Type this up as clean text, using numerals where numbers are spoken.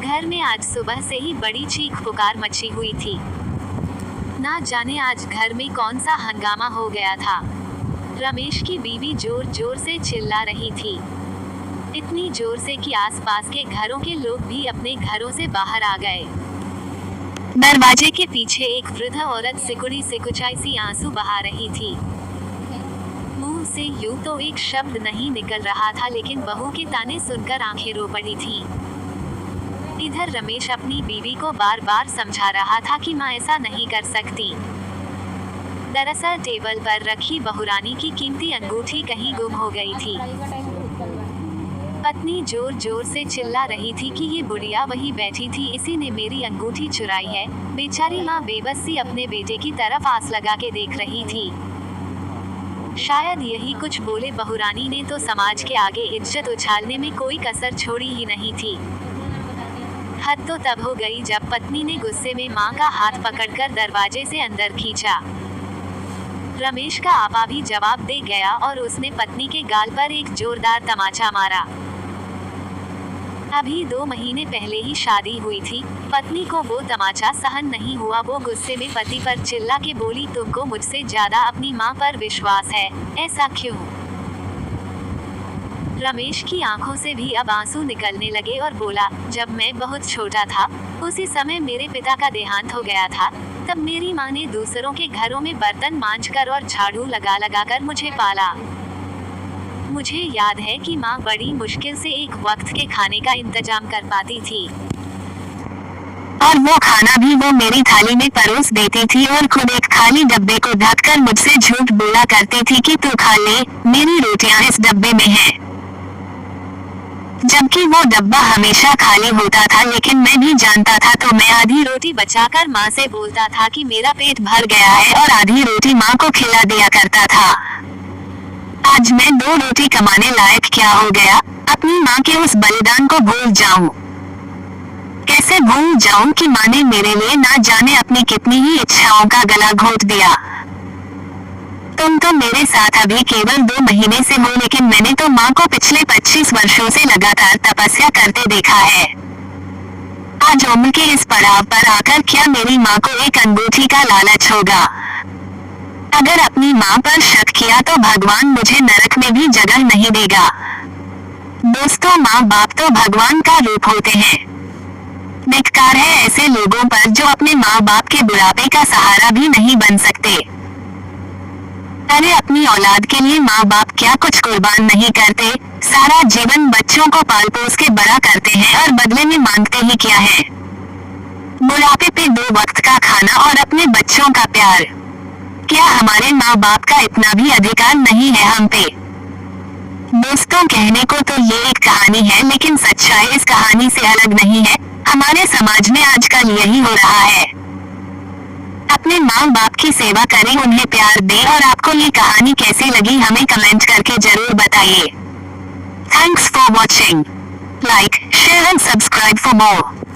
घर में आज सुबह से ही बड़ी चीख पुकार मची हुई थी। ना जाने आज घर में कौन सा हंगामा हो गया था। रमेश की बीवी जोर जोर से चिल्ला रही थी, इतनी जोर से कि आसपास के घरों के लोग भी अपने घरों से बाहर आ गए। दरवाजे के पीछे एक वृद्ध औरत सिकुड़ी सिकुचाई सी आंसू बहा रही थी। मुंह से यूं तो एक शब्द नहीं निकल रहा था, लेकिन बहू के ताने सुनकर आंखें रो पड़ी थी। इधर रमेश अपनी बीवी को बार बार समझा रहा था कि माँ ऐसा नहीं कर सकती। दरअसल टेबल पर रखी बहुरानी की कीमती अंगूठी कहीं गुम हो गई थी। पत्नी जोर जोर से चिल्ला रही थी कि ये बुढ़िया वही बैठी थी, इसी ने मेरी अंगूठी चुराई है। बेचारी माँ बेबस सी अपने बेटे की तरफ आस लगा के देख रही थी। शायद यही कुछ बोले बहुरानी ने तो समाज के आगे इज्जत उछालने में कोई कसर छोड़ी ही नहीं थी। हद तो तब हो गई जब पत्नी ने गुस्से में मां का हाथ पकड़कर दरवाजे से अंदर खींचा। रमेश का आपा भी जवाब दे गया और उसने पत्नी के गाल पर एक जोरदार तमाचा मारा। अभी 2 महीने पहले ही शादी हुई थी। पत्नी को वो तमाचा सहन नहीं हुआ। वो गुस्से में पति पर चिल्ला के बोली, तुमको मुझसे ज्यादा अपनी माँ पर विश्वास है, ऐसा क्यों? रमेश की आंखों से भी अब आंसू निकलने लगे और बोला, जब मैं बहुत छोटा था उसी समय मेरे पिता का देहांत हो गया था। तब मेरी माँ ने दूसरों के घरों में बर्तन मांजकर और झाड़ू लगा लगा कर मुझे पाला। मुझे याद है कि माँ बड़ी मुश्किल से एक वक्त के खाने का इंतजाम कर पाती थी, और वो खाना भी वो मेरी थाली में परोस देती थी और खुद एक खाली डब्बे को ढककर मुझसे झूठ बोला करती थी कि तू खा ले, मेरी रोटियां इस डब्बे में हैं। जबकि वो डब्बा हमेशा खाली होता था, लेकिन मैं भी जानता था, तो मैं आधी रोटी बचाकर माँ से बोलता था कि मेरा पेट भर गया है और आधी रोटी माँ को खिला दिया करता था। आज मैं 2 रोटी कमाने लायक क्या हो गया? अपनी माँ के उस बलिदान को भूल जाऊं? कैसे भूल जाऊं कि माँ ने मेरे लिए ना जाने अपनी कितनी ही इच्छाओं का गला घोट दिया। तुम तो मेरे साथ अभी केवल 2 महीने से हो, लेकिन मैंने तो माँ को पिछले 25 वर्षों से लगातार तपस्या करते देखा है। आज उम्र के इस पड़ाव पर आकर क्या मेरी माँ को एक अंगूठी का लालच होगा? अगर अपनी माँ पर शक किया तो भगवान मुझे नरक में भी जगह नहीं देगा। दोस्तों, माँ बाप तो भगवान का रूप होते हैं। धिक्कार है ऐसे लोगों पर जो अपने माँ बाप के बुढ़ापे का सहारा भी नहीं बन सकते। अरे अपनी औलाद के लिए माँ बाप क्या कुछ कुर्बान नहीं करते? सारा जीवन बच्चों को पाल पोस के बड़ा करते हैं और बदले में मांगते ही क्या है? बुढ़ापे पे 2 वक्त का खाना और अपने बच्चों का प्यार। क्या हमारे माँ बाप का इतना भी अधिकार नहीं है हम पे? दोस्तों, कहने को तो ये एक कहानी है, लेकिन सच्चाई इस कहानी से अलग नहीं है। हमारे समाज में आजकल यही हो रहा है। अपने माँ बाप की सेवा करें, उन्हें प्यार दें। और आपको ये कहानी कैसी लगी हमें कमेंट करके जरूर बताइए। Thanks for watching. Like, share and subscribe for more.